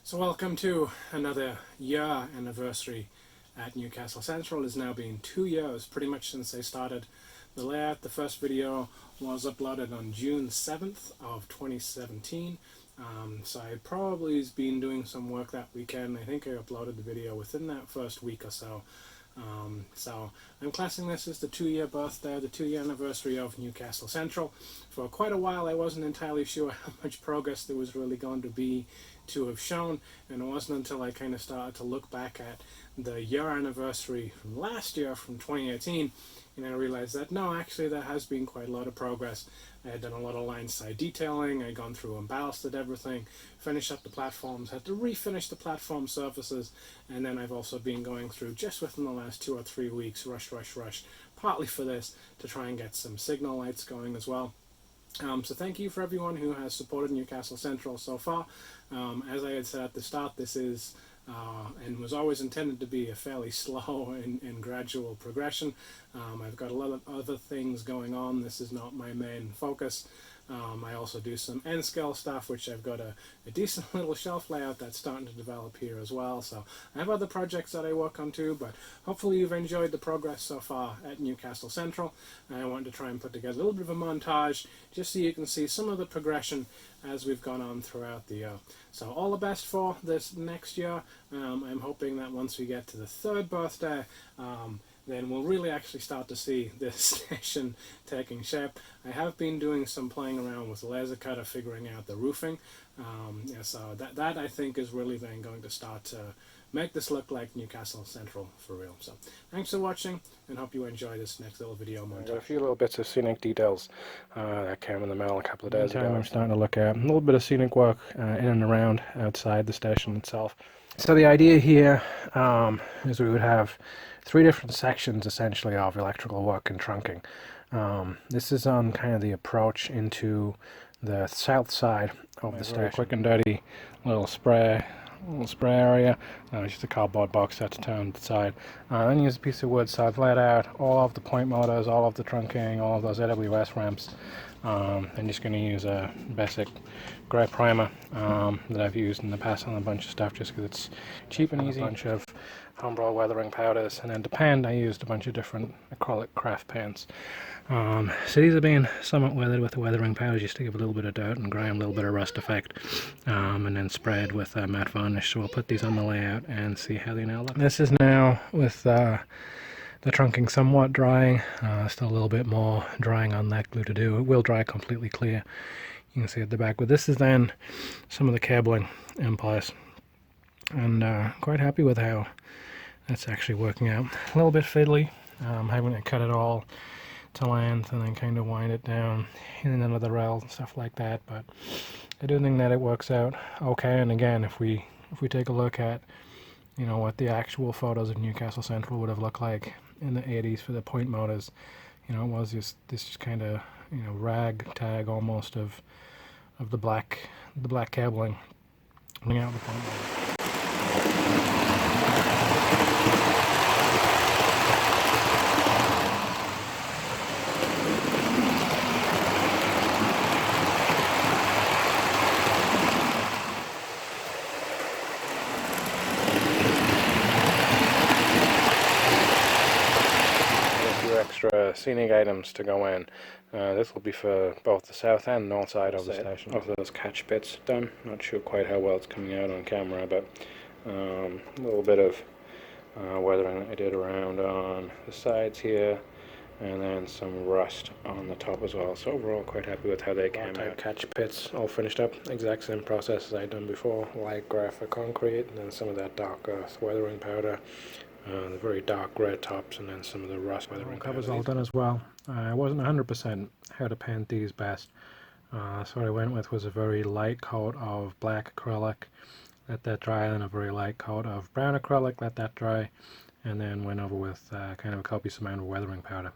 So welcome to another year anniversary at Newcastle Central. It's now been 2 years pretty much since I started the layout. The first video was uploaded on June 7th of 2017. So I probably has been doing some work that weekend. I think I uploaded the video within that first week or so. So I'm classing this as the 2-year birthday, the 2-year anniversary of Newcastle Central. For quite a while I wasn't entirely sure how much progress there was really going to be to have shown, and it wasn't until I kind of started to look back at the year anniversary from last year, from 2018, and I realized that no, actually there has been quite a lot of progress. I had done a lot of line side detailing, I'd gone through and ballasted everything, finished up the platforms, had to refinish the platform surfaces, and then I've also been going through, just within the last 2 or 3 weeks, rush, partly for this, to try and get some signal lights going as well. So thank you for everyone who has supported Newcastle Central so far. As I had said at the start, this is and was always intended to be a fairly slow and gradual progression. I've got a lot of other things going on. This is not my main focus. I also do some N-scale stuff, which I've got a decent little shelf layout that's starting to develop here as well. So I have other projects that I work on too, but hopefully you've enjoyed the progress so far at Newcastle Central. And I wanted to try and put together a little bit of a montage just so you can see some of the progression as we've gone on throughout the year. So all the best for this next year. I'm hoping that once we get to the 3rd birthday, then we'll really actually start to see this station taking shape. I have been doing some playing around with laser cutter, figuring out the roofing. So that I think is really then going to start to make this look like Newcastle Central for real. So thanks for watching, and hope you enjoy this next little video montage. Got a few little bits of scenic details that came in the mail a couple of days ago. I'm starting to look at a little bit of scenic work in and around outside the station itself. So the idea here is we would have 3 different sections essentially of electrical work and trunking. This is on kind of the approach into the south side of the station. Quick and dirty little spray area, just a cardboard box that's turned to the side. Then use a piece of wood, so I've laid out all of the point motors, all of the trunking, all of those AWS ramps. I'm just going to use a basic grey primer that I've used in the past on a bunch of stuff just because it's cheap and easy. A bunch of homebrew weathering powders, and then to paint I used a bunch of different acrylic craft paints. So these have been somewhat weathered with the weathering powders just to give a little bit of dirt and grime, a little bit of rust effect, and then sprayed with matte varnish. So we'll put these on the layout and see how they now look. This is now with the trunking somewhat drying, still a little bit more drying on that glue to do. It will dry completely clear, you can see at the back, but this is then some of the cabling in place, and quite happy with how that's actually working out. A little bit fiddly, having to cut it all to length and then kind of wind it down in and under the rails and stuff like that, but I do think that it works out okay. And again, if we take a look at, you know, what the actual photos of Newcastle Central would have looked like in the 80s for the point motors, you know, it was just this kind of, you know, ragtag almost of the black cabling coming out of the point motor. Extra scenic items to go in. This will be for both the south and north side of the station. Of those catch pits done. Not sure quite how well it's coming out on camera, but a little bit of weathering I did around on the sides here, and then some rust on the top as well. So overall quite happy with how they came out. Catch pits all finished up, exact same process as I'd done before. Light graphic concrete, and then some of that dark earth weathering powder. The very dark red tops, and then some of the rust weathering covers all done as well. I wasn't 100% how to paint these best, so what I went with was a very light coat of black acrylic, let that dry, then a very light coat of brown acrylic, let that dry, and then went over with kind of a copious amount of weathering powder,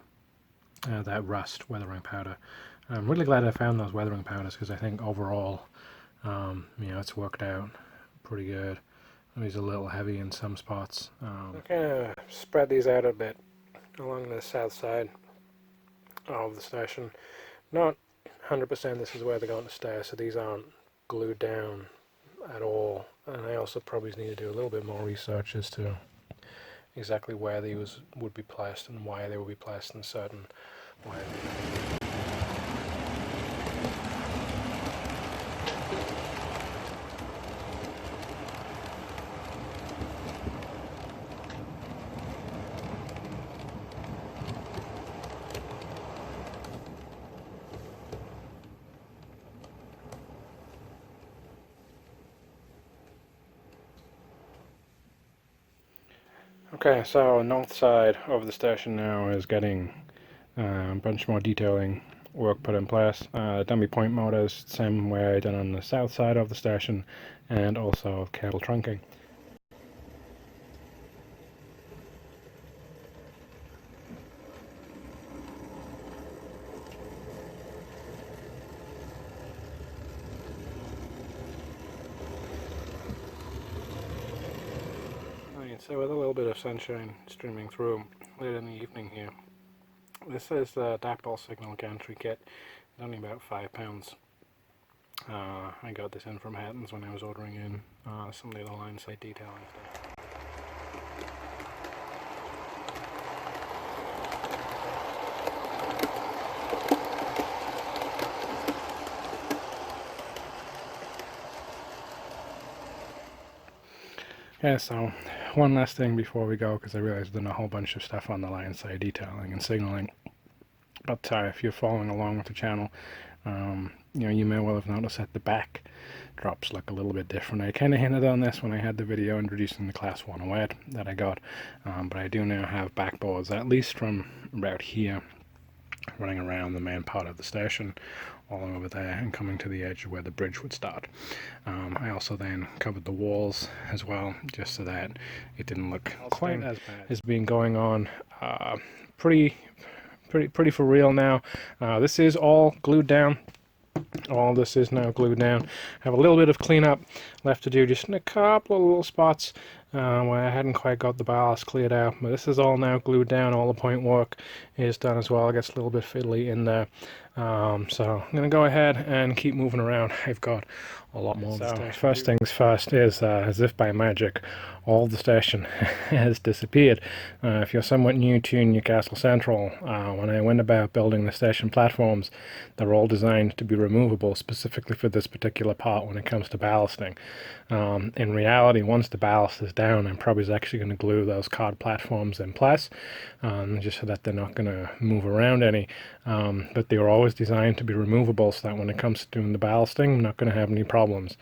that rust weathering powder. I'm really glad I found those weathering powders because I think overall, you know, it's worked out pretty good. He's a little heavy in some spots. I kind of spread these out a bit along the south side of the station. Not 100% this is where they're going to stay, so these aren't glued down at all, and I also probably need to do a little bit more research as to exactly where these would be placed and why they would be placed in certain ways. Okay, so north side of the station now is getting a bunch more detailing work put in place. Dummy point motors, same way done on the south side of the station, and also cable trunking. So with a little bit of sunshine streaming through late in the evening here, this is the dipole signal gantry kit. It's only about £5. I got this in from Hatton's when I was ordering in some of the other line side detailing stuff. Yeah, so one last thing before we go, because I realize I've done a whole bunch of stuff on the line side detailing and signaling. But if you're following along with the channel, you may well have noticed that the back drops look a little bit different. I kind of hinted on this when I had the video introducing the Class 108 that I got, but I do now have backboards, at least from about here, running around the main part of the station, all over there and coming to the edge of where the bridge would start. I also then covered the walls as well, just so that it didn't look quite as bad as being going on. Pretty for real now. This is all glued down. All this is now glued down. Have a little bit of cleanup left to do, just in a couple of little spots where I hadn't quite got the ballast cleared out, but this is all now glued down. All the point work is done as well. It gets a little bit fiddly in there, so I'm gonna go ahead and keep moving around. I've got a lot more. So first things first is, as if by magic, all the station has disappeared. If you're somewhat new to Newcastle Central, when I went about building the station platforms, they're all designed to be removable specifically for this particular part when it comes to ballasting. In reality, once the ballast is down, I'm probably actually going to glue those card platforms in place, just so that they're not going to move around any. But they were always designed to be removable, so that when it comes to doing the ballasting, I'm not going to have any problems.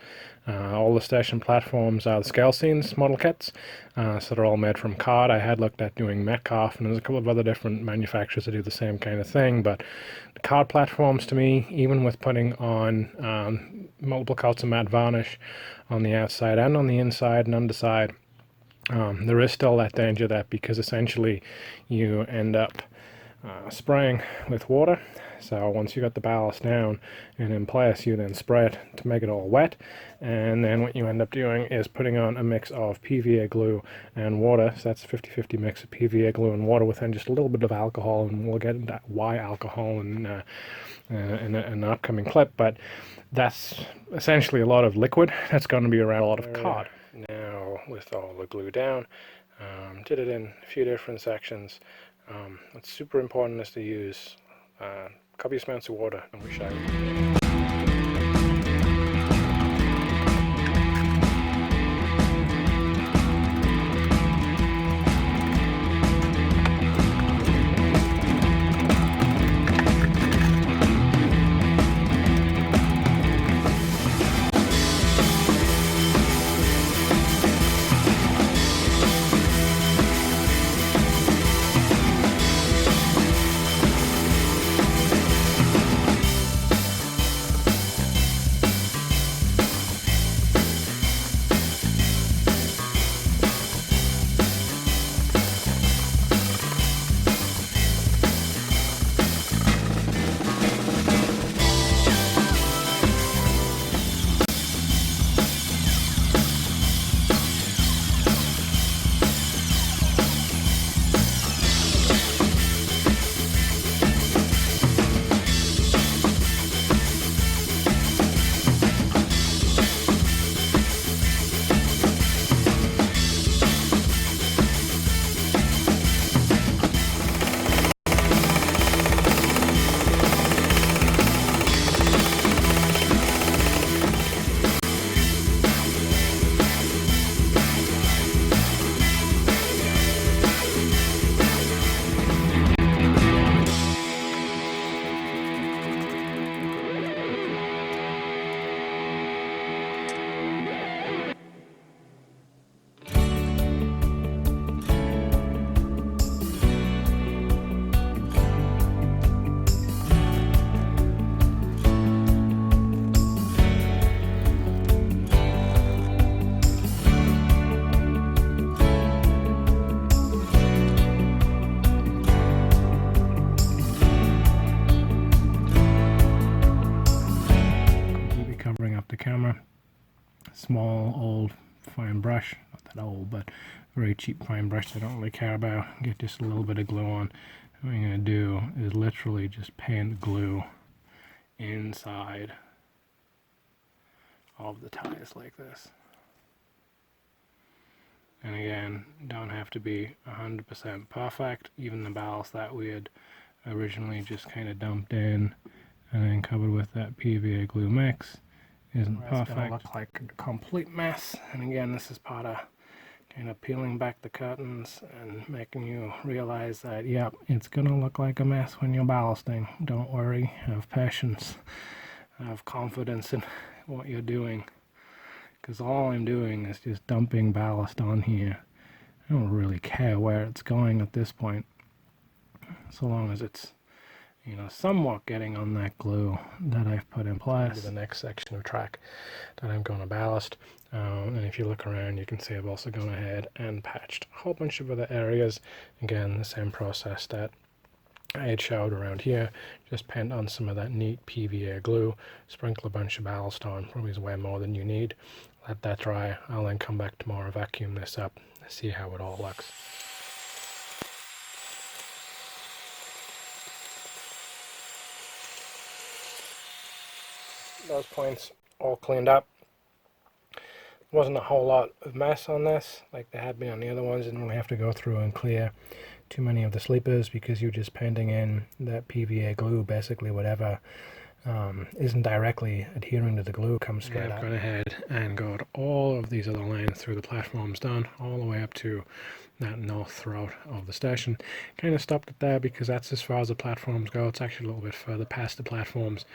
All the station platforms are the Scale Scenes model kits, so they're all made from card. I had looked at doing Metcalf, and there's a couple of other different manufacturers that do the same kind of thing, but the card platforms, to me, even with putting on multiple coats of matte varnish on the outside and on the inside and underside, there is still that danger that, because essentially you end up spraying with water. So once you got the ballast down and in place, you then spray it to make it all wet, and then what you end up doing is putting on a mix of PVA glue and water. So that's a 50-50 mix of PVA glue and water with then just a little bit of alcohol, and we'll get into why alcohol in an upcoming clip, but that's essentially a lot of liquid that's going to be around a lot of card. Now with all the glue down, did it in a few different sections. What's super important is to use copious amounts of water, and we shall. camera. Small, old, fine brush. Not that old, but very cheap fine brush I don't really care about. Get just a little bit of glue on. What I'm going to do is literally just paint glue inside of the tires like this. And again, don't have to be 100% perfect. Even the ballast that we had originally just kind of dumped in and then covered with that PVA glue mix isn't perfect. It's going to look like a complete mess. And again, this is part of kind of peeling back the curtains and making you realize that, yep, it's going to look like a mess when you're ballasting. Don't worry, have patience, have confidence in what you're doing. Because all I'm doing is just dumping ballast on here. I don't really care where it's going at this point, so long as it's, you know, somewhat getting on that glue that I've put in place. The next section of track that I'm going to ballast, and if you look around you can see I've also gone ahead and patched a whole bunch of other areas. Again, the same process that I had showed around here, just paint on some of that neat PVA glue, sprinkle a bunch of ballast on, probably is way more than you need. Let that dry. I'll then come back tomorrow, vacuum this up, see how it all looks. Those points all cleaned up. Wasn't a whole lot of mess on this like there had been on the other ones. Didn't really have to go through and clear too many of the sleepers because you're just painting in that PVA glue. Basically whatever isn't directly adhering to the glue comes straight up. I've gone ahead and got all of these other lines through the platforms done all the way up to that north throat of the station. Kind of stopped it there because that's as far as the platforms go. It's actually a little bit further past the platforms.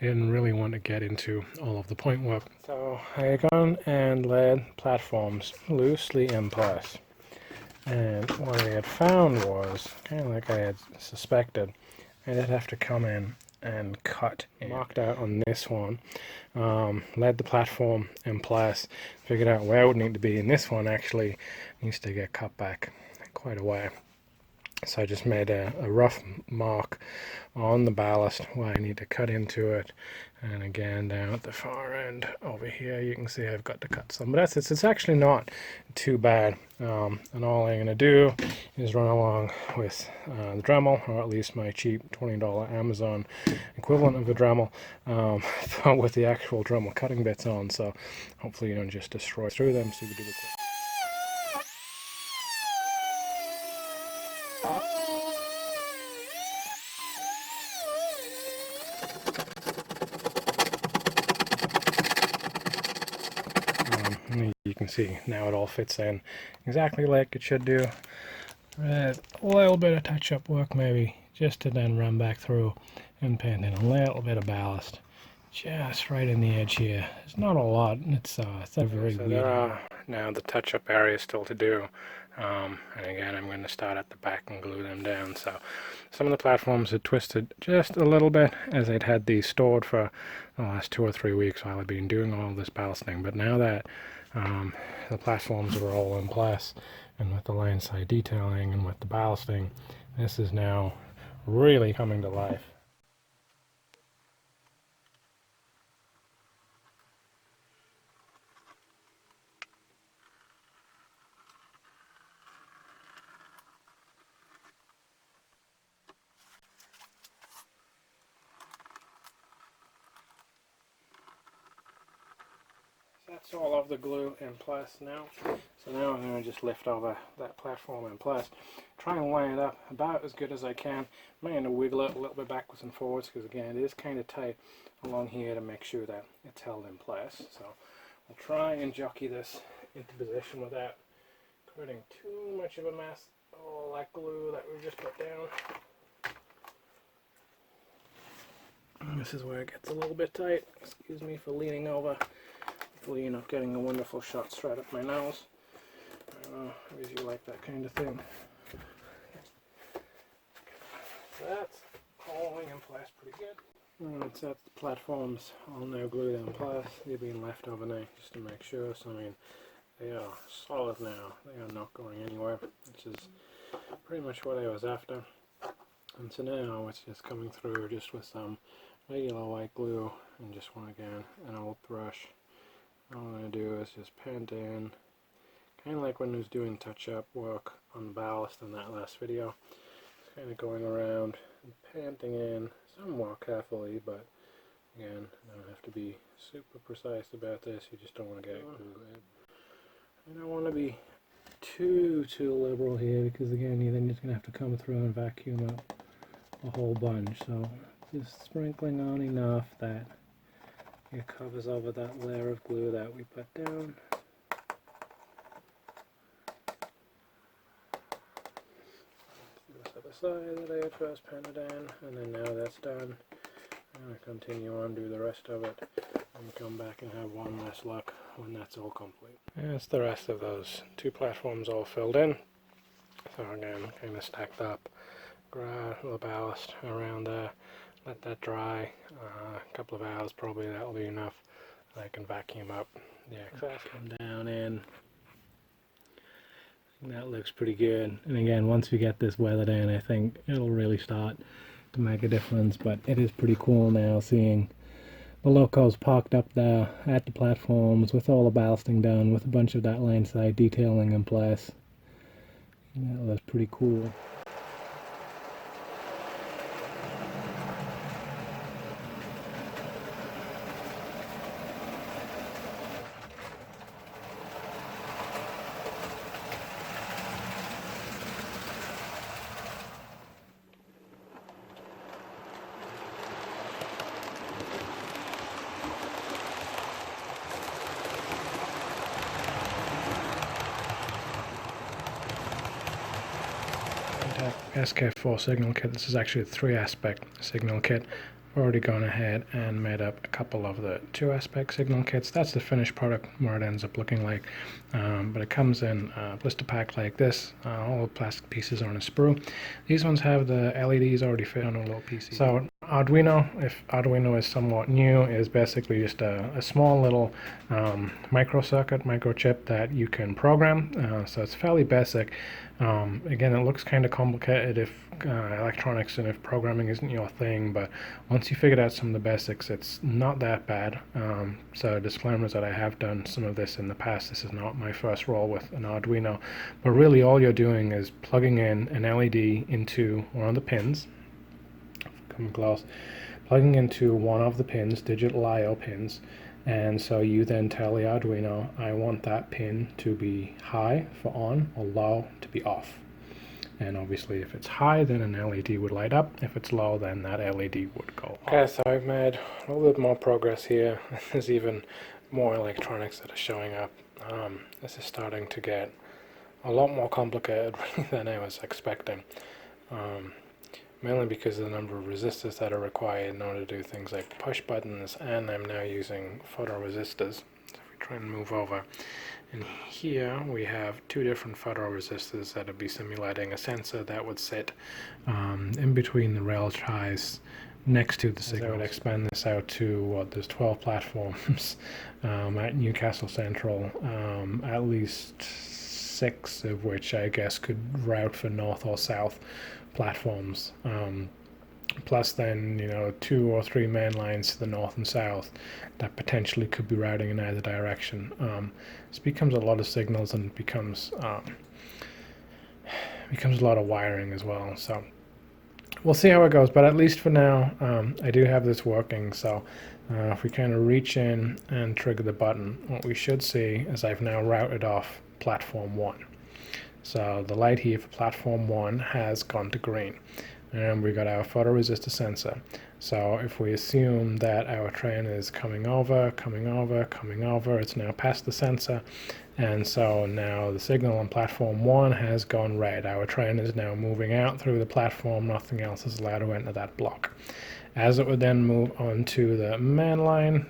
I didn't really want to get into all of the point work. So I gone and laid platforms loosely in place. And what I had found was, kind of like I had suspected, I did have to come in and cut in. Marked out on this one, laid the platform in place, figured out where it would need to be, and this one actually needs to get cut back quite a way. So I just made a rough mark on the ballast where I need to cut into it, and again down at the far end over here you can see I've got to cut some, but it's actually not too bad. And all I'm going to do is run along with the Dremel, or at least my cheap $20 Amazon equivalent of a Dremel, but with the actual Dremel cutting bits on, so hopefully you don't just destroy through them. So you can do the you can see now it all fits in exactly like it should do. A little bit of touch-up work maybe, just to then run back through and paint in a little bit of ballast just right in the edge here. It's not a lot. It's a very weird. There are now the touch-up areas still to do, and again I'm going to start at the back and glue them down. So some of the platforms had twisted just a little bit as I'd had these stored for the last 2 or 3 weeks while I've been doing all this ballasting, but now that the platforms are all in place, and with the line side detailing and with the ballasting, this is now really coming to life. That's all of the glue in place now. So now I'm going to just lift over that platform in place. Try and line it up about as good as I can. I'm going to wiggle it a little bit backwards and forwards because again it is kind of tight along here to make sure that it's held in place. So I'll try and jockey this into position without creating too much of a mess. All that glue that we just put down. And this is where it gets a little bit tight. Excuse me for leaning over. Hopefully you're not getting a wonderful shot straight up my nose. I don't know if you like that kind of thing. So that's holding in place pretty good. And it's at the platforms all now glued in place. They're being left overnight just to make sure. So I mean, they are solid now. They are not going anywhere, which is pretty much what I was after. And so now it's just coming through just with some regular white glue and just want to get an old brush. All I'm going to do is just paint in, kind of like when I was doing touch-up work on the ballast in that last video. Just kind of going around and painting in somewhat carefully, but again, you don't have to be super precise about this. You just don't want to get glue in. I don't want to be too liberal here, because again, you're then just going to have to come through and vacuum up a whole bunch. So just sprinkling on enough that it covers over that layer of glue that we put down. This other side that I had first painted in, and then now that's done, I'm going to continue on, do the rest of it, and come back and have one last look when that's all complete. That's the rest of those two platforms all filled in. So again, kind of stacked up, grab the ballast around there, let that dry, a couple of hours probably, that'll be enough. I can vacuum up the excess. Come down in. That looks pretty good. And again, once we get this weathered in, I think it'll really start to make a difference. But it is pretty cool now seeing the locos parked up there at the platforms with all the ballasting done, with a bunch of that landside detailing in place. That looks pretty cool. SK4 signal kit. This is actually a 3-aspect signal kit. I've already gone ahead and made up a couple of the 2-aspect signal kits. That's the finished product, what it ends up looking like. But it comes in a blister pack like this. All the plastic pieces are on a sprue. These ones have the LEDs already fit on a little PC. So Arduino, if Arduino is somewhat new, is basically just a small little microchip that you can program. So it's fairly basic. Again, it looks kind of complicated if electronics and if programming isn't your thing, but once you figured out some of the basics, it's not that bad. So disclaimers that I have done some of this in the past. This is not my first roll with an Arduino, but really all you're doing is plugging in an LED into one of the pins. Come close. Plugging into one of the pins, digital I/O pins, and so you then tell the Arduino, I want that pin to be high for on or low to be off. And obviously if it's high, then an LED would light up. If it's low, then that LED would go off. Okay, so I've made a little bit more progress here. There's even more electronics that are showing up. This is starting to get a lot more complicated than I was expecting. Mainly because of the number of resistors that are required in order to do things like push buttons, and I'm now using photoresistors. So if we try and move over, and here we have two different photoresistors that would be simulating a sensor that would sit in between the rail ties next to the signal. I would expand this out to what, there's 12 platforms at Newcastle Central, at least 6 of which I guess could route for north or south platforms, plus then 2 or 3 main lines to the north and south that potentially could be routing in either direction. This becomes a lot of signals, and becomes a lot of wiring as well. So we'll see how it goes, but at least for now I do have this working. So if we kind of reach in and trigger the button, what we should see is I've now routed off platform 1. So the light here for platform 1 has gone to green, and we got our photoresistor sensor. So if we assume that our train is coming over, it's now past the sensor, and so now the signal on platform 1 has gone red. Our train is now moving out through the platform, nothing else is allowed to enter that block. As it would then move on to the main line,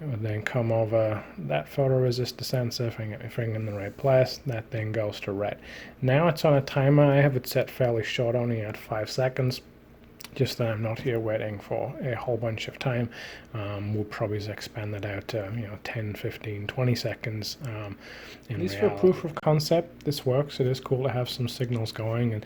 it would then come over that photoresistor sensor, if I get my finger in the right place, that then goes to red. Now it's on a timer. I have it set fairly short, only at 5 seconds. just that I'm not here waiting for a whole bunch of time. We'll probably just expand that out to 10, 15, 20 seconds. At least for proof of concept, this works. It is cool to have some signals going, and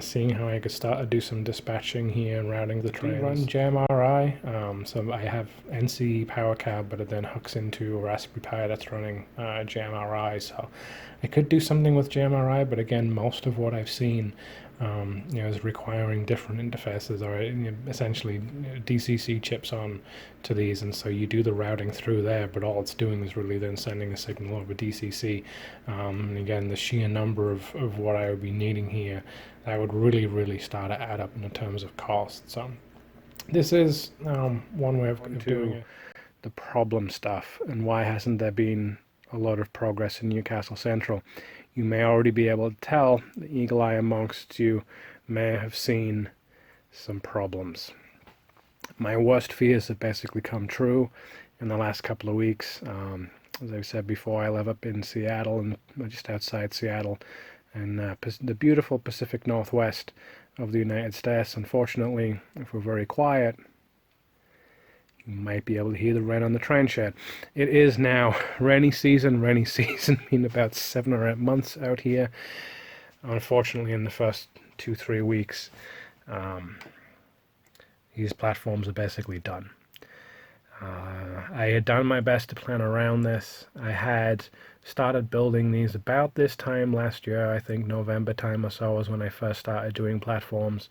seeing how I could start to do some dispatching here and routing the trains. Run JMRI, so I have NC power cab, but it then hooks into a Raspberry Pi that's running JMRI. So I could do something with JMRI, but again, most of what I've seen is requiring different interfaces, or essentially DCC chips on to these, and so you do the routing through there, but all it's doing is really then sending a signal over DCC. And again, the sheer number of what I would be needing here, that would really start to add up in terms of cost. So this is one way of doing it. The problem stuff, and why hasn't there been a lot of progress in Newcastle Central? You may already be able to tell, the eagle eye amongst you may have seen some problems. My worst fears have basically come true in the last couple of weeks. As I've said before, I live up in Seattle, and just outside Seattle, and the beautiful Pacific Northwest of the United States. Unfortunately, if we're very quiet, you might be able to hear the rain on the train shed. It is now rainy season, mean about 7 or 8 months out here. Unfortunately, in the first 2-3 weeks, these platforms are basically done. I had done my best to plan around this. I had started building these about this time last year. I think November time or so was when I first started doing platforms.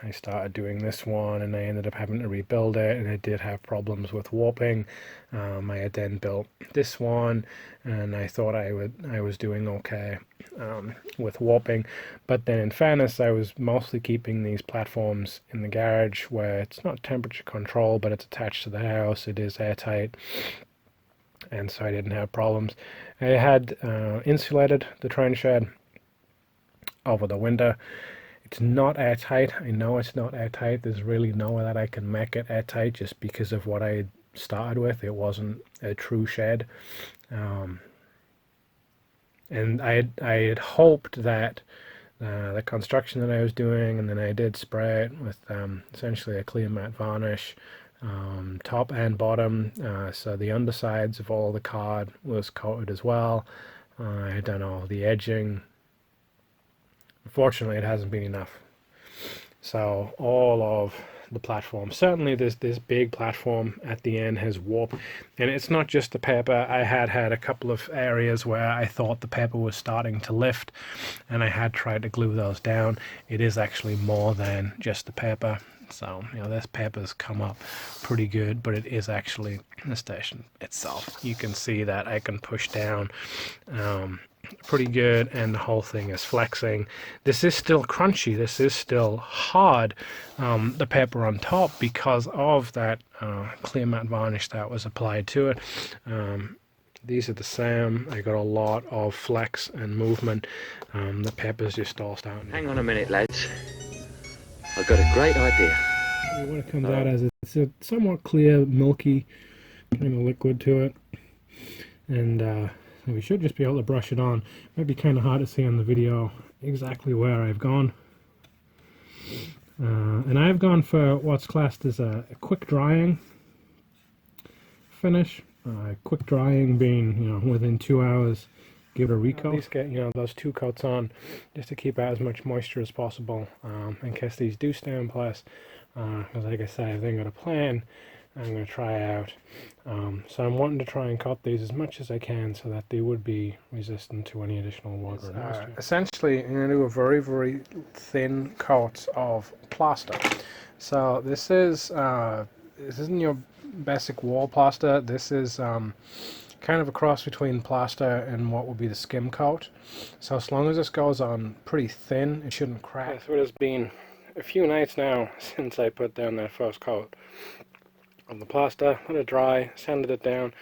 I started doing this one, and I ended up having to rebuild it, and it did have problems with warping. I had then built this one, and I thought I was doing okay with warping, but then in fairness, I was mostly keeping these platforms in the garage, where it's not temperature control, but it's attached to the house. It is airtight, and so I didn't have problems. I had insulated the train shed over the winter. It's not airtight. I know it's not airtight. There's really no way that I can make it airtight, just because of what I started with. It wasn't a true shed. And I had hoped that the construction that I was doing, and then I did spray it with essentially a clear matte varnish, top and bottom, so the undersides of all the card was coated as well. I had done all the edging. Unfortunately, it hasn't been enough. So all of the platform, certainly this big platform at the end, has warped. And it's not just the paper. I had a couple of areas where I thought the paper was starting to lift, and I had tried to glue those down. It is actually more than just the paper. So, this paper's come up pretty good, but it is actually the station itself. You can see that I can push down pretty good, and the whole thing is flexing. This is still crunchy. This is still hard, the paper on top, because of that clear matte varnish that was applied to it. These are the same. I got a lot of flex and movement. The paper's just all starting. Hang on a minute, lads. I've got a great idea. What it comes out as, it's a somewhat clear, milky kind of liquid to it, and we should just be able to brush it on. Might be kind of hard to see on the video exactly where I've gone. And I've gone for what's classed as a quick drying finish. Quick drying being, within 2 hours, give it a recoat. At least get, those 2 coats on, just to keep out as much moisture as possible, in case these do stay in place. Because like I say, I've then got a plan I'm going to try out. So I'm wanting to try and cut these as much as I can, so that they would be resistant to any additional water and moisture. Essentially, I'm going to do a very thin coat of plaster. So this isn't your basic wall plaster. This is kind of a cross between plaster and what would be the skim coat. So as long as this goes on pretty thin, it shouldn't crack. So it has been a few nights now since I put down that first coat on the plaster. Let it dry, sanded it down,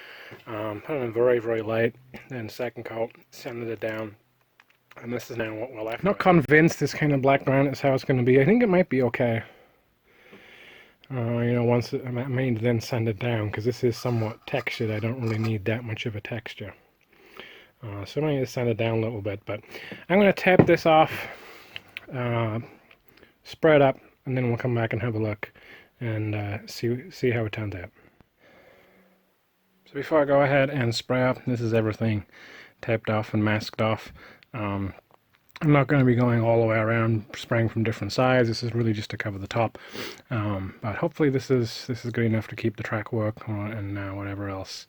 put it in very light, then second coat, sanded it down, and this is now what we're left. Not convinced this kind of black brown is how it's going to be. I think it might be okay. Once I may then sand it down, because this is somewhat textured. I don't really need that much of a texture. So I need to sand it down a little bit, but I'm going to tap this off, spray it up, and then we'll come back and have a look and see how it turns out. So before I go ahead and spray up, this is everything taped off and masked off. I'm not going to be going all the way around spraying from different sides. This is really just to cover the top. But hopefully this is good enough to keep the track work and whatever else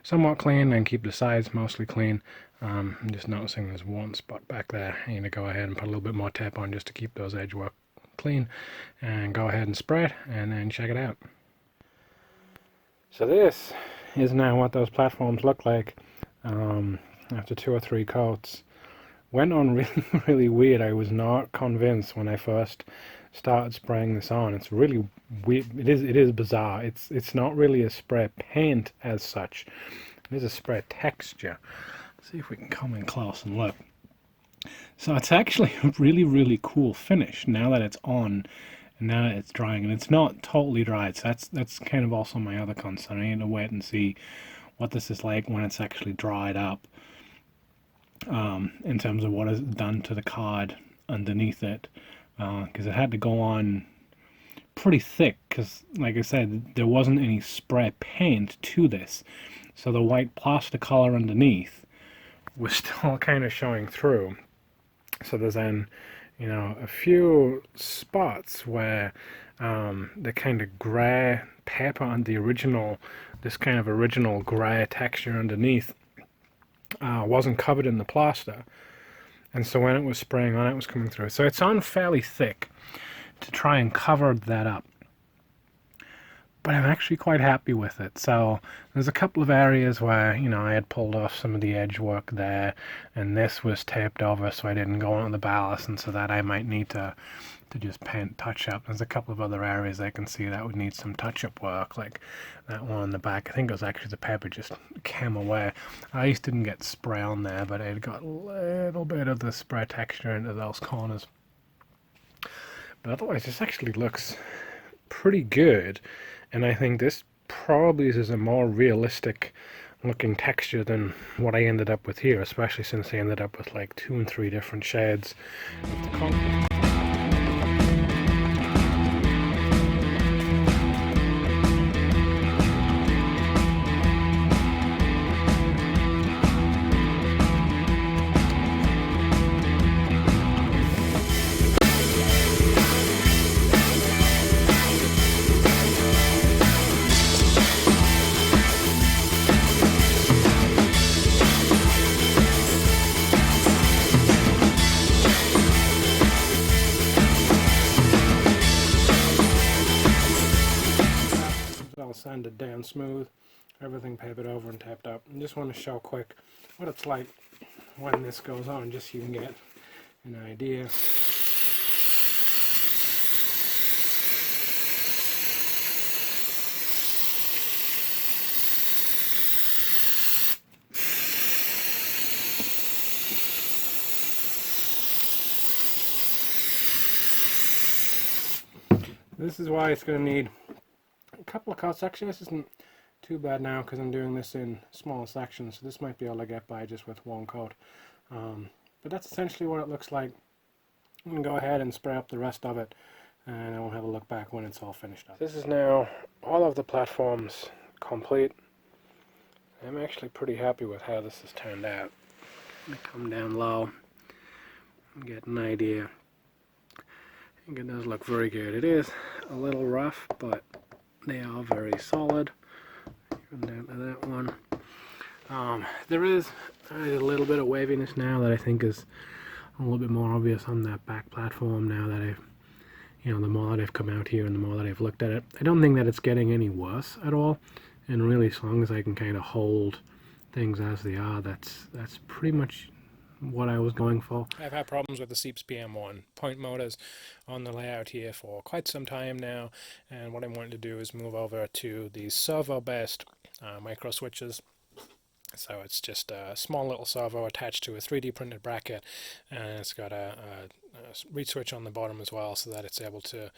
somewhat clean, and keep the sides mostly clean. I'm just noticing there's one spot back there. I need to go ahead and put a little bit more tape on just to keep those edge work clean, and go ahead and spray it and then check it out. So this is now what those platforms look like after 2 or 3 coats. Went on really, really weird. I was not convinced when I first started spraying this on. It's really weird. It is bizarre. It's not really a spray paint as such. It is a spray texture. Let's see if we can come in close and look. So it's actually a really, really cool finish now that it's on and now that it's drying, and it's not totally dried. So that's kind of also my other concern. I need to wait and see what this is like when it's actually dried up, in terms of what is done to the card underneath it, because it had to go on pretty thick, because like I said, there wasn't any spray paint to this, so the white plaster color underneath was still kind of showing through. So there's then, you know, a few spots where the kind of grey paper on the original, this kind of original grey texture underneath, wasn't covered in the plaster, and so when it was spraying on, it was coming through. So it's on fairly thick to try and cover that up, but I'm actually quite happy with it. So there's a couple of areas where, you know, I had pulled off some of the edge work there, and this was taped over so I didn't go on the ballast, and so that I might need to just paint touch up. There's a couple of other areas I can see that would need some touch up work, like that one on the back. I think it was actually the paper just came away. I just didn't get spray on there, but it got a little bit of the spray texture into those corners. But otherwise, this actually looks pretty good, and I think this probably is a more realistic looking texture than what I ended up with here, especially since I ended up with like 2 and 3 different shades of the color. Sanded down smooth, everything papered over and tapped up. I just want to show quick what it's like when this goes on, just so you can get an idea. This is why it's going to need a couple of coats. Actually, this isn't too bad now because I'm doing this in small sections, so this might be able to get by just with 1 coat. But that's essentially what it looks like. I'm going to go ahead and spray up the rest of it, and I will have a look back when it's all finished up. This is now all of the platforms complete. I'm actually pretty happy with how this has turned out. I'm going to come down low and get an idea. I think it does look very good. It is a little rough, but they are very solid. Even down to that one. There is a little bit of waviness now that I think is a little bit more obvious on that back platform now that I've, you know, the more that I've come out here and the more that I've looked at it. I don't think that it's getting any worse at all, and really as long as I can kind of hold things as they are, that's pretty much what I was going for. I've had problems with the Seeps PM1 point motors on the layout here for quite some time now, and what I'm wanting to do is move over to these Servo based micro switches. So it's just a small little servo attached to a 3D printed bracket, and it's got a reed switch on the bottom as well, so that it's able to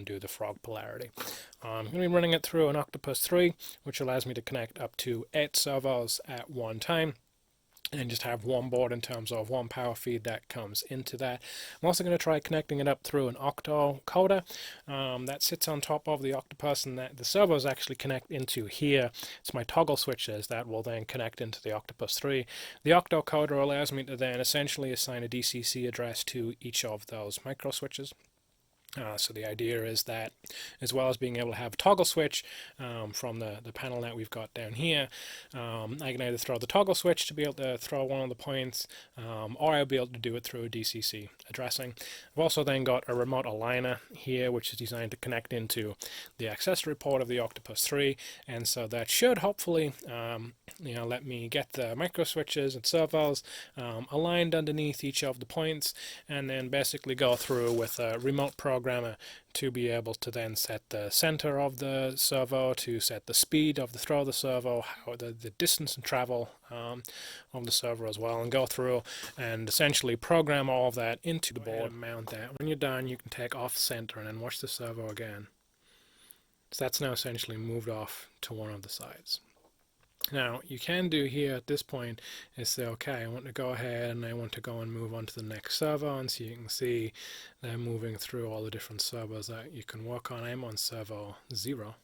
do the frog polarity. I'm going to be running it through an Octopus 3, which allows me to connect up to 8 servos at one time. and just have one board in terms of one power feed that comes into that. I'm also going to try connecting it up through an octo coder that sits on top of the octopus, and that the servos actually connect into here. It's my toggle switches that will then connect into the Octopus 3. The octo coder allows me to then essentially assign a DCC address to each of those micro switches. So the idea is that, as well as being able to have a toggle switch from the panel that we've got down here, I can either throw the toggle switch to be able to throw one of the points, or I'll be able to do it through a DCC addressing. I've also then got a remote aligner here, which is designed to connect into the accessory port of the Octopus 3, and so that should hopefully let me get the micro switches and servos aligned underneath each of the points, and then basically go through with a remote programmer to be able to then set the center of the servo, to set the speed of the throw of the servo, how the distance and travel of the servo as well, and go through and essentially program all of that into the board and mount that. When you're done, you can take off center and then watch the servo again. So that's now essentially moved off to one of the sides. Now, you can do here at this point is say, okay, I want to go ahead and I want to go and move on to the next servo, and so you can see they're moving through all the different servos that you can work on. I'm on servo 0,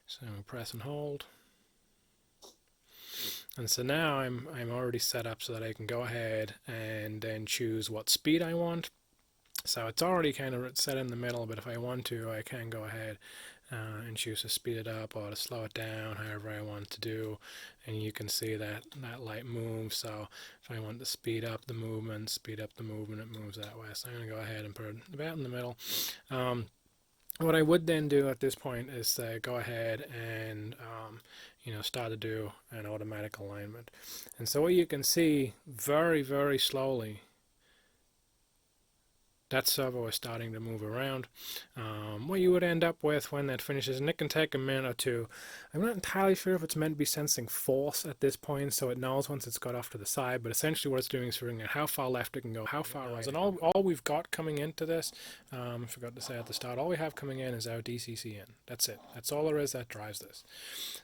so press and hold. And so now I'm already set up so that I can go ahead and then choose what speed I want. So it's already kind of set in the middle, but if I want to, I can go ahead and choose to speed it up or to slow it down, however I want to do. And you can see that that light moves. So if I want to speed up the movement, it moves that way. So I'm going to go ahead and put it about in the middle. What I would then do at this point is go ahead and start to do an automatic alignment. And so what you can see very, very slowly, that servo is starting to move around. What you would end up with when that finishes, and it can take a minute or two. I'm not entirely sure if it's meant to be sensing force at this point, so it knows once it's got off to the side, but essentially what it's doing is figuring out how far left it can go, how far right. And all we've got coming into this, I forgot to say at the start, all we have coming in is our DCC in. That's it. That's all there is that drives this.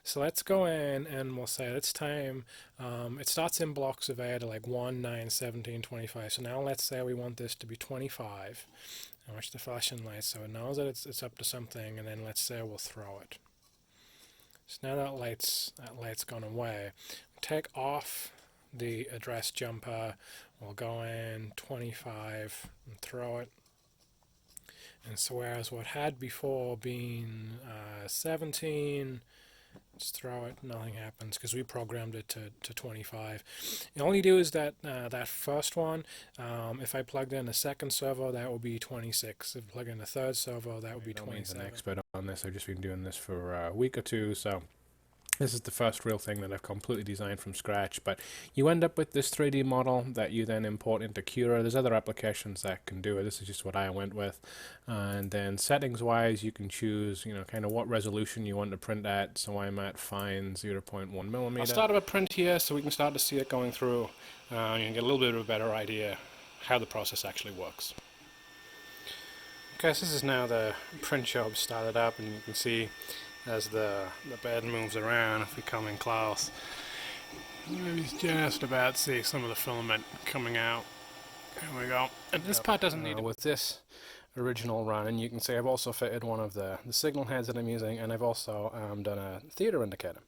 So let's go in and we'll say it's time. It starts in blocks of 8 like 1, 9, 17, 25. So now let's say we want this to be 25. And watch the flashing lights, so it knows that it's up to something, and then let's say we'll throw it. So now that light's gone away. Take off the address jumper, we'll go in 25 and throw it. And so whereas what had before been 17, just throw it, nothing happens because we programmed it to 25. And all you do is that that first one, if I plugged in a second servo, that would be 26. If I plug in a third servo, that would be 27. I'm an expert on this. I've just been doing this for a week or two, so this is the first real thing that I've completely designed from scratch, but you end up with this 3D model that you then import into Cura. There's other applications that can do it. This is just what I went with. And then settings-wise, you can choose, kind of what resolution you want to print at. So I'm at fine 0.1 millimeter. I'll start with a print here so we can start to see it going through. You can get a little bit of a better idea how the process actually works. Okay, so this is now the print job started up, and you can see as the bed moves around, if we come in close, you just about see some of the filament coming out. There we go. And this part doesn't need with this original run, and you can see I've also fitted one of the signal heads that I'm using, and I've also done a theater indicator.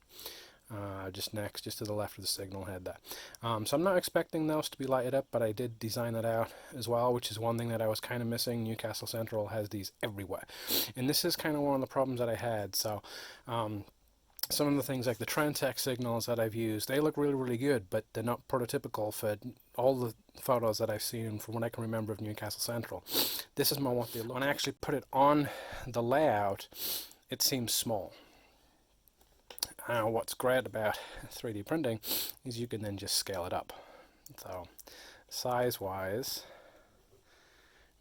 Just to the left of the signal head there. So I'm not expecting those to be lighted up, but I did design that out as well, which is one thing that I was kind of missing. Newcastle Central has these everywhere. And this is kind of one of the problems that I had. So some of the things like the Trendtech signals that I've used, they look really, really good, but they're not prototypical for all the photos that I've seen from what I can remember of Newcastle Central. This is more what they look. When I actually put it on the layout, it seems small. What's great about 3D printing is you can then just scale it up. So size-wise,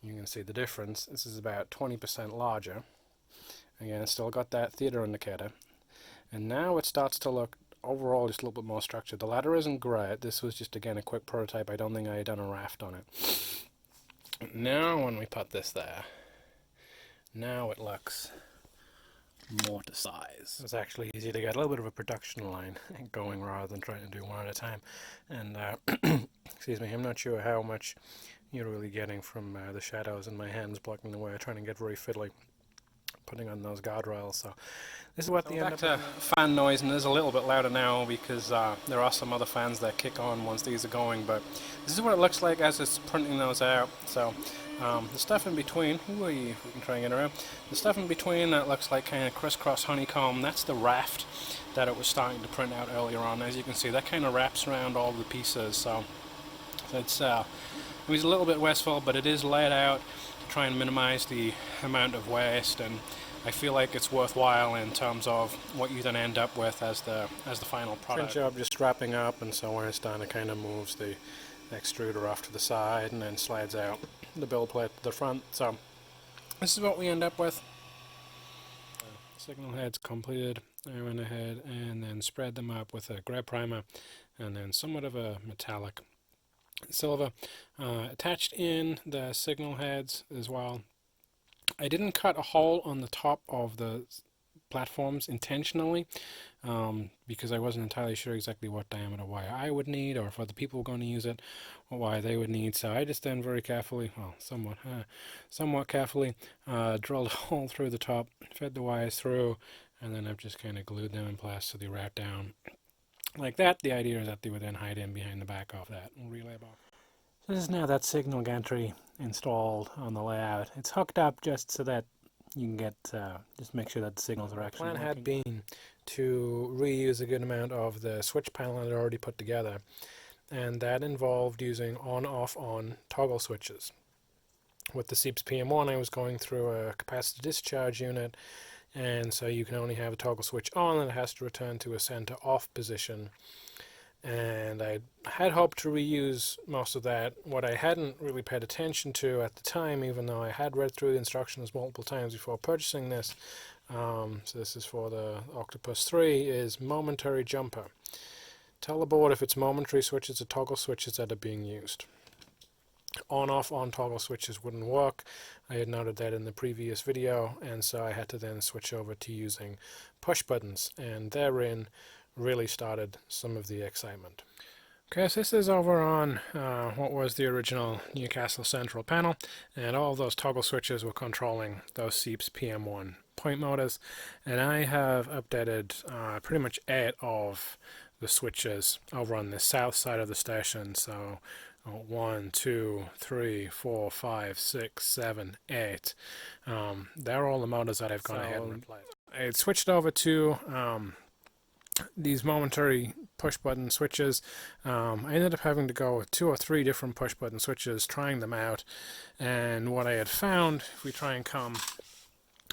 you can see the difference. This is about 20% larger. Again, it's still got that theater indicator. And now it starts to look overall just a little bit more structured. The ladder isn't great. This was just, again, a quick prototype. I don't think I had done a raft on it. Now when we put this there, now it looks mortar size. It's actually easy to get a little bit of a production line going rather than trying to do one at a time. And excuse me, I'm not sure how much you're really getting from the shadows in my hands blocking the way. I'm trying to get very fiddly putting on those guardrails. So this is what the end up. Fan noise, and it is a little bit louder now because there are some other fans that kick on once these are going, but this is what it looks like as it's printing those out. So the stuff in between, we can try and get around. The stuff in between that looks like kind of crisscross honeycomb, that's the raft that it was starting to print out earlier on. As you can see, that kind of wraps around all the pieces. So it's it was a little bit wasteful, but it is laid out to try and minimize the amount of waste, and I feel like it's worthwhile in terms of what you then end up with as the final product. Print job just wrapping up, and so when it's done, it kind of moves the extruder off to the side and then slides out the build plate to the front. So this is what we end up with. Signal heads completed. I went ahead and then spread them up with a grab primer and then somewhat of a metallic silver. Attached in the signal heads as well. I didn't cut a hole on the top of the platforms intentionally because I wasn't entirely sure exactly what diameter wire I would need, or if other people were going to use it, what wire they would need. So I just then very carefully, well, somewhat carefully, drilled a hole through the top, fed the wires through, and then I've just kind of glued them in place so they wrap down like that. The idea is that they would then hide in behind the back of that relay box. So this is now that signal gantry installed on the layout. It's hooked up just so that you can get, just make sure that the signals are actually working. The plan had been to reuse a good amount of the switch panel that I'd already put together, and that involved using on-off-on toggle switches. With the SEEPS PM1, I was going through a capacitor discharge unit, and so you can only have a toggle switch on and it has to return to a center off position. And I had hoped to reuse most of that. What I hadn't really paid attention to at the time, even though I had read through the instructions multiple times before purchasing this, so this is for the Octopus 3, is momentary jumper. Tell the board if it's momentary switches or toggle switches that are being used. On-off on toggle switches wouldn't work. I had noted that in the previous video, and so I had to then switch over to using push buttons, and therein really started some of the excitement. Okay, so this is over on what was the original Newcastle Central panel, and all those toggle switches were controlling those SEEPS PM1 point motors, and I have updated pretty much 8 of the switches over on the south side of the station. So 1, 2, 3, 4, 5, 6, 7, 8. They're all the motors that I've gone ahead and replaced. I had switched over to these momentary push button switches. I ended up having to go with 2 or 3 different push button switches, trying them out, and what I had found, if we try and come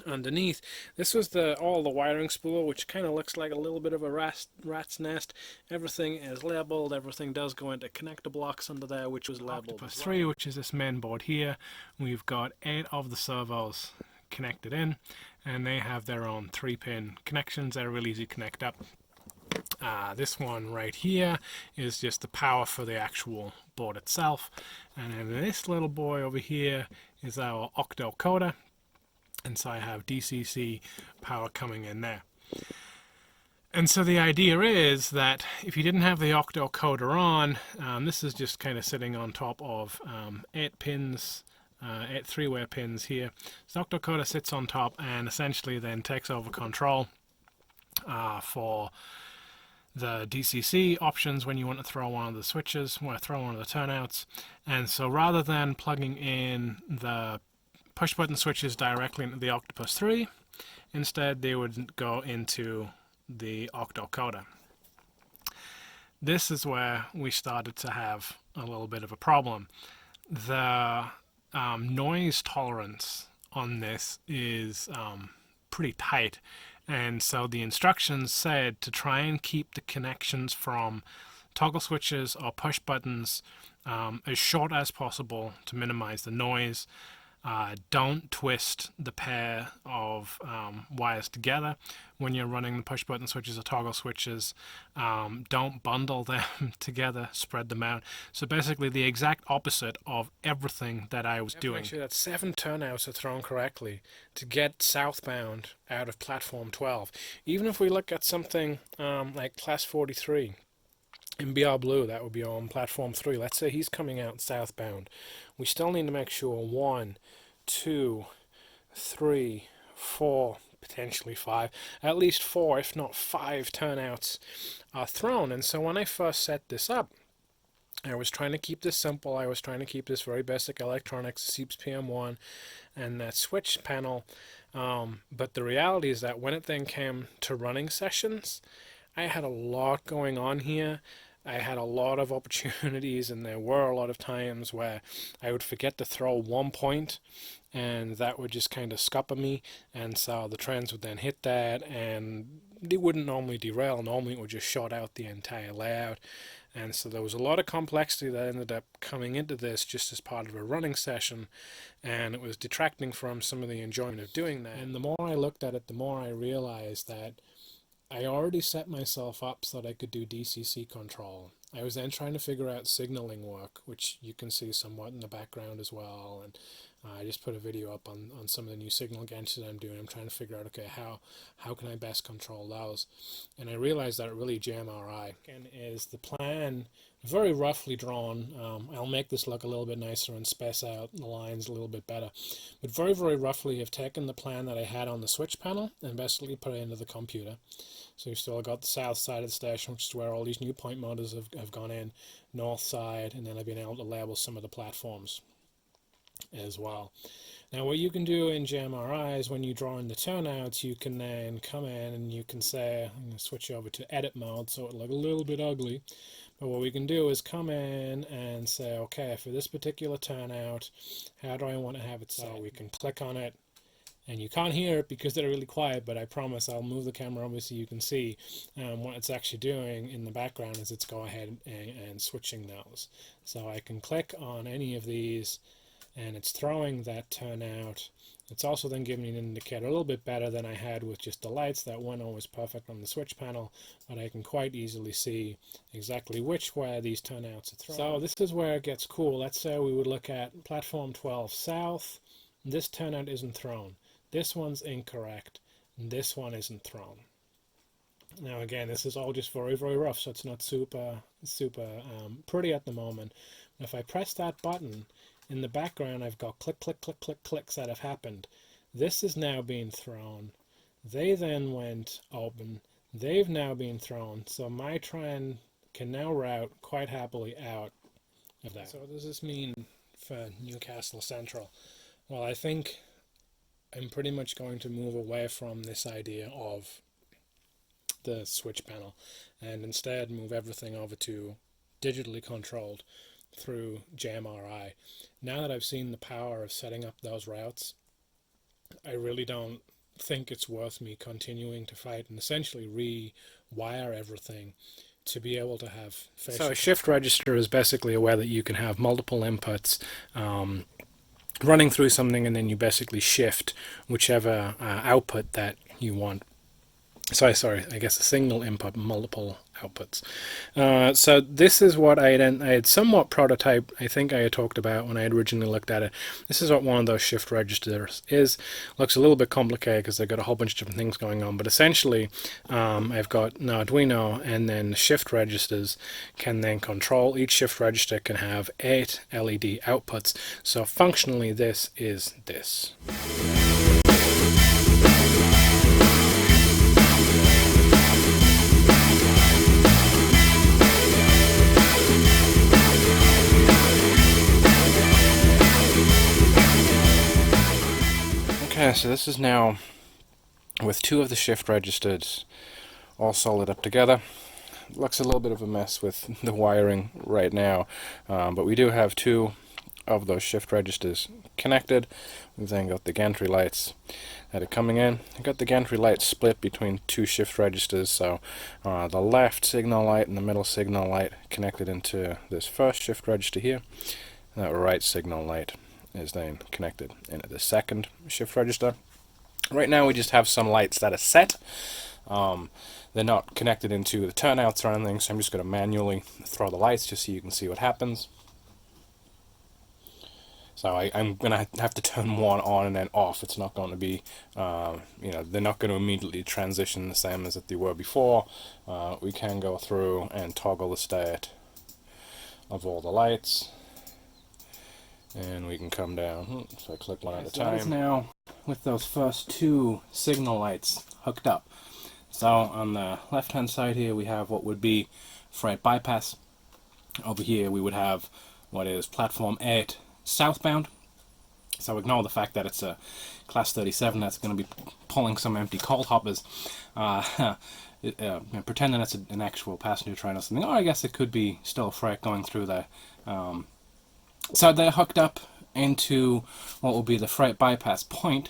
underneath, this was all the wiring spool, which kind of looks like a little bit of a rat's nest. Everything is labeled, everything does go into connector blocks under there, which was labeled. Octopus 3, which is this main board here, we've got 8 of the servos connected in, and they have their own 3-pin connections that are really easy to connect up. This one right here is just the power for the actual board itself, and then this little boy over here is our octo coder, and so I have DCC power coming in there. And so the idea is that if you didn't have the octo coder on, this is just kind of sitting on top of 8 pins, 8 3-way pins here. So octo coder sits on top and essentially then takes over control for the DCC options when you want to throw one of the switches, want to throw one of the turnouts. And so rather than plugging in the push button switches directly into the Octopus 3, instead they would go into the octo coder. This is where we started to have a little bit of a problem. The noise tolerance on this is pretty tight, and so the instructions said to try and keep the connections from toggle switches or push buttons as short as possible to minimize the noise. Don't twist the pair of wires together when you're running the push button switches or toggle switches. Don't bundle them together, spread them out. So basically the exact opposite of everything that I was doing. Make sure that 7 turnouts are thrown correctly to get southbound out of platform 12. Even if we look at something like class 43 in BR Blue, that would be on platform 3. Let's say he's coming out southbound. We still need to make sure 1, 2, 3, 4, potentially 5, at least 4, if not 5 turnouts are thrown. And so when I first set this up, I was trying to keep this simple. I was trying to keep this very basic electronics, SEEPS PM1, and that switch panel. But the reality is that when it then came to running sessions, I had a lot going on here. I had a lot of opportunities, and there were a lot of times where I would forget to throw one point, and that would just kind of scupper me, and so the trends would then hit that, and it wouldn't normally derail. Normally it would just short out the entire layout. And so there was a lot of complexity that ended up coming into this just as part of a running session, and it was detracting from some of the enjoyment of doing that. And the more I looked at it, the more I realized that I already set myself up so that I could do DCC control. I was then trying to figure out signaling work, which you can see somewhat in the background as well. And I just put a video up on some of the new signal gadgets that I'm doing. I'm trying to figure out, okay, how can I best control those? And I realized that really JMRI is the plan very roughly drawn. I'll make this look a little bit nicer and space out the lines a little bit better. But very, very roughly, I've taken the plan that I had on the switch panel and basically put it into the computer. So you've still got the south side of the station, which is where all these new point motors have gone in, north side, and then I've been able to label some of the platforms as well. Now what you can do in JMRI is when you draw in the turnouts, you can then come in and you can say, I'm going to switch over to edit mode so it'll look a little bit ugly. But what we can do is come in and say, okay, for this particular turnout, how do I want to have it set? So we can click on it, and you can't hear it because they're really quiet, but I promise I'll move the camera over so you can see what it's actually doing in the background is it's go ahead and switching those. So I can click on any of these, and it's throwing that turnout. It's also then giving me an indicator a little bit better than I had with just the lights. That weren't always perfect on the switch panel, but I can quite easily see exactly which way these turnouts are thrown. So this is where it gets cool. Let's say we would look at platform 12 south. This turnout isn't thrown. This one's incorrect, and this one isn't thrown. Now again, this is all just very, very rough, so it's not super pretty at the moment. If I press that button, in the background I've got click, click, click, click, clicks that have happened. This is now being thrown. They then went open. They've now been thrown, so my trend can now route quite happily out of that. So what does this mean for Newcastle Central? Well, I think I'm pretty much going to move away from this idea of the switch panel and instead move everything over to digitally controlled through JMRI. Now that I've seen the power of setting up those routes, I really don't think it's worth me continuing to fight and essentially rewire everything to be able to have facial. So a shift register is basically a way that you can have multiple inputs running through something, and then you basically shift whichever output that you want. I guess a single input, multiple outputs. So this is what I had somewhat prototyped. I think I had talked about when I had originally looked at it. This is what one of those shift registers is. Looks a little bit complicated because they've got a whole bunch of different things going on, but essentially I've got an Arduino, and then the shift registers can then control. Each shift register can have 8 LED outputs. So functionally this is this. Okay, so this is now with 2 of the shift registers all soldered up together. It looks a little bit of a mess with the wiring right now, but we do have 2 of those shift registers connected. We've then got the gantry lights that are coming in. I've got the gantry lights split between 2 shift registers, so the left signal light and the middle signal light connected into this first shift register here, and that right signal light is then connected into the second shift register. Right now we just have some lights that are set. They're not connected into the turnouts or anything, so I'm just going to manually throw the lights just so you can see what happens. So I'm going to have to turn one on and then off. It's not going to be, they're not going to immediately transition the same as if they were before. We can go through and toggle the state of all the lights. And we can come down, so I click one at a time. That is now with those first two signal lights hooked up. So on the left hand side here we have what would be freight bypass. Over here we would have what is platform 8 southbound. So ignore the fact that it's a class 37 that's going to be pulling some empty coal hoppers. Pretending it's an actual passenger train or something. Or I guess it could be still freight going through there. So they're hooked up into what will be the freight bypass point.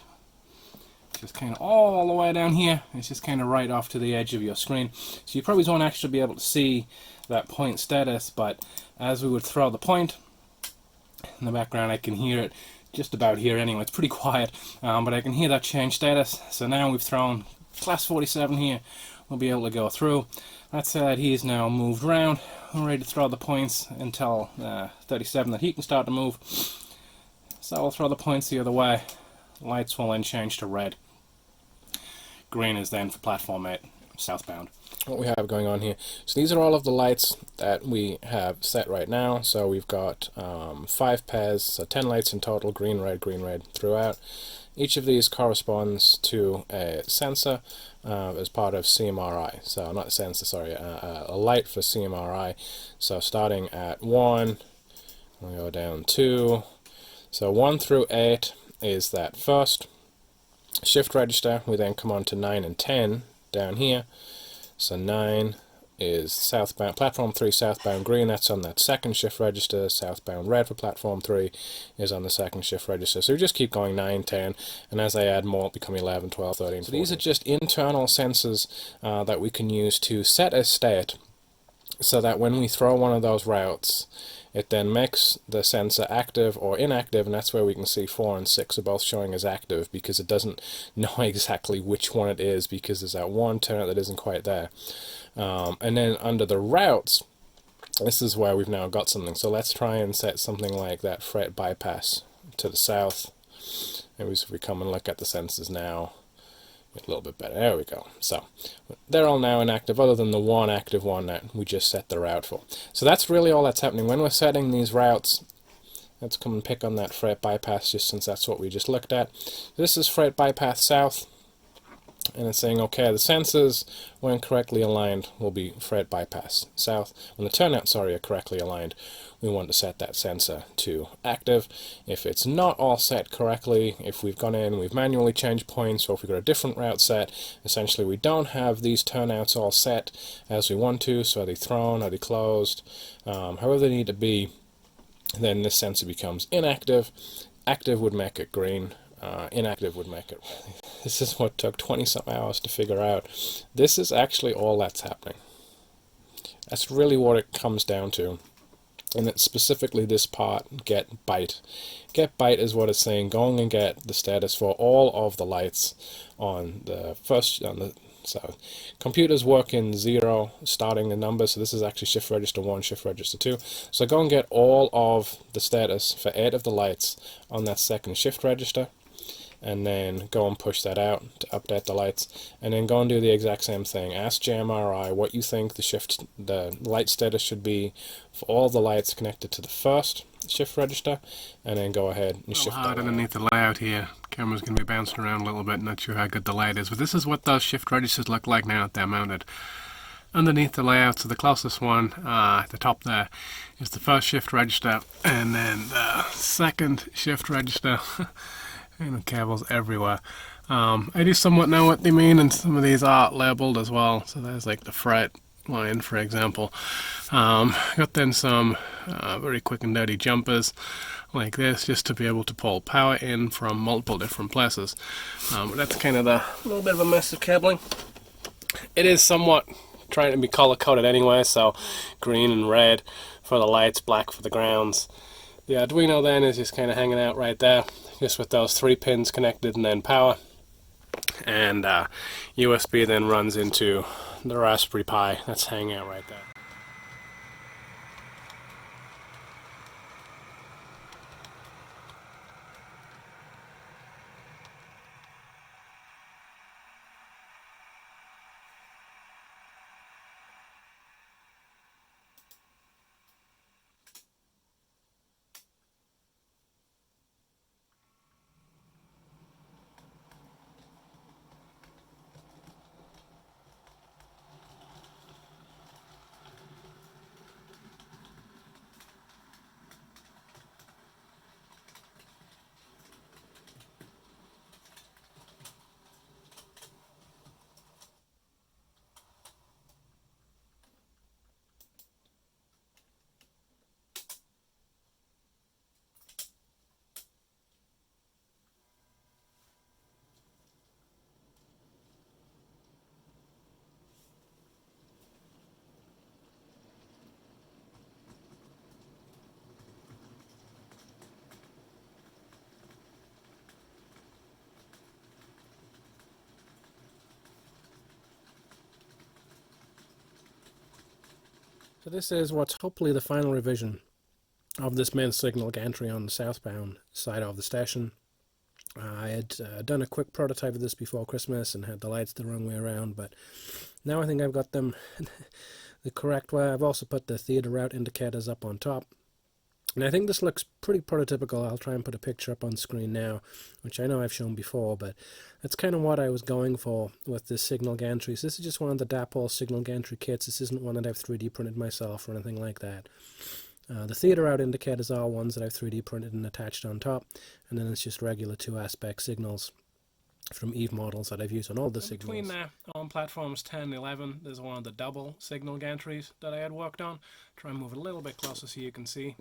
Just kind of all the way down here. It's just kind of right off to the edge of your screen. So you probably won't actually be able to see that point status, but as we would throw the point, in the background I can hear it just about here anyway. It's pretty quiet, but I can hear that change status. So now we've thrown class 47 here. We'll be able to go through. Let's say that he's now moved around. We're ready to throw the points until 37 that he can start to move. So we'll throw the points the other way. Lights will then change to red. Green is then for platform 8 southbound. What we have going on here, so these are all of the lights that we have set right now. So we've got 5 pairs, so 10 lights in total, green, red throughout. Each of these corresponds to a sensor as part of CMRI. So not a sensor, sorry, a light for CMRI. So starting at 1, we'll go down 2. So 1 through 8 is that first shift register. We then come on to 9 and 10 down here. So 9 is southbound, platform 3 southbound green, that's on that second shift register. Southbound red for platform 3 is on the second shift register. So we just keep going 9, 10, and as I add more, it become 11, 12, 13, 14. So these are just internal sensors that we can use to set a state so that when we throw one of those routes, it then makes the sensor active or inactive, and that's where we can see 4 and 6 are both showing as active because it doesn't know exactly which one it is because there's that one turnout that isn't quite there. And then under the routes, this is where we've now got something. So let's try and set something like that freight bypass to the south. Maybe if we come and look at the sensors now, a little bit better. There we go. So they're all now inactive other than the one active one that we just set the route for. So that's really all that's happening. When we're setting these routes, let's come and pick on that freight bypass just since that's what we just looked at. This is freight bypass south, and it's saying, okay, the sensors, when correctly aligned, will be freight bypass south. When the turnouts, sorry, are correctly aligned, we want to set that sensor to active. If it's not all set correctly, if we've gone in, we've manually changed points, or if we've got a different route set, essentially we don't have these turnouts all set as we want to, so are they thrown, are they closed, however they need to be, then this sensor becomes inactive. Active would make it green. Inactive would make it. This is what took 20-some hours to figure out. This is actually all that's happening. That's really what it comes down to. And it's specifically this part, get byte. Get byte is what it's saying, going and get the status for all of the lights on the first, so computers work in 0, starting the number, so this is actually shift register 1, shift register 2. So go and get all of the status for 8 of the lights on that second shift register, and then go and push that out to update the lights, and then go and do the exact same thing. Ask JMRI what you think the light status should be for all the lights connected to the first shift register, and then go ahead and shift that underneath the layout here. Camera's going to be bouncing around a little bit, not sure how good the light is, but this is what those shift registers look like now that they're mounted. Underneath the layout, so the closest one at the top there is the first shift register, and then the second shift register. And the cables everywhere. I do somewhat know what they mean, and some of these are labeled as well. So there's like the freight line, for example. Got then some very quick and dirty jumpers like this, just to be able to pull power in from multiple different places. But that's kind of a little bit of a mess of cabling. It is somewhat trying to be color coded anyway, so green and red for the lights, black for the grounds. The Arduino then is just kind of hanging out right there, just with those 3 pins connected and then power. And USB then runs into the Raspberry Pi that's hanging out right there. So this is what's hopefully the final revision of this main signal gantry on the southbound side of the station. I had done a quick prototype of this before Christmas and had the lights the wrong way around, but now I think I've got them the correct way. I've also put the theater route indicators up on top. And I think this looks pretty prototypical. I'll try and put a picture up on screen now, which I know I've shown before, but that's kind of what I was going for with this signal gantry. So this is just one of the Dapol signal gantry kits. This isn't one that I've 3D printed myself or anything like that. The theater out indicators are ones that I've 3D printed and attached on top, and then it's just regular 2-aspect signals from Eve models that I've used on all the signals. Between there, on platforms 10 and 11, there's one of the double signal gantries that I had worked on. Try and move it a little bit closer so you can see.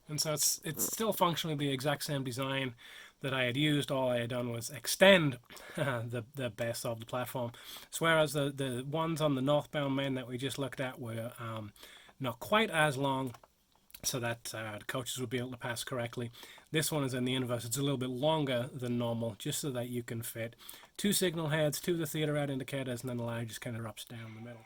And so it's still functionally the exact same design that I had used. All I had done was extend the base of the platform. So whereas the ones on the northbound main that we just looked at were not quite as long, so that the coaches would be able to pass correctly, this one is in the inverse. It's a little bit longer than normal, just so that you can fit 2 signal heads, 2 of the theater out indicators, and then the line just kind of drops down the middle.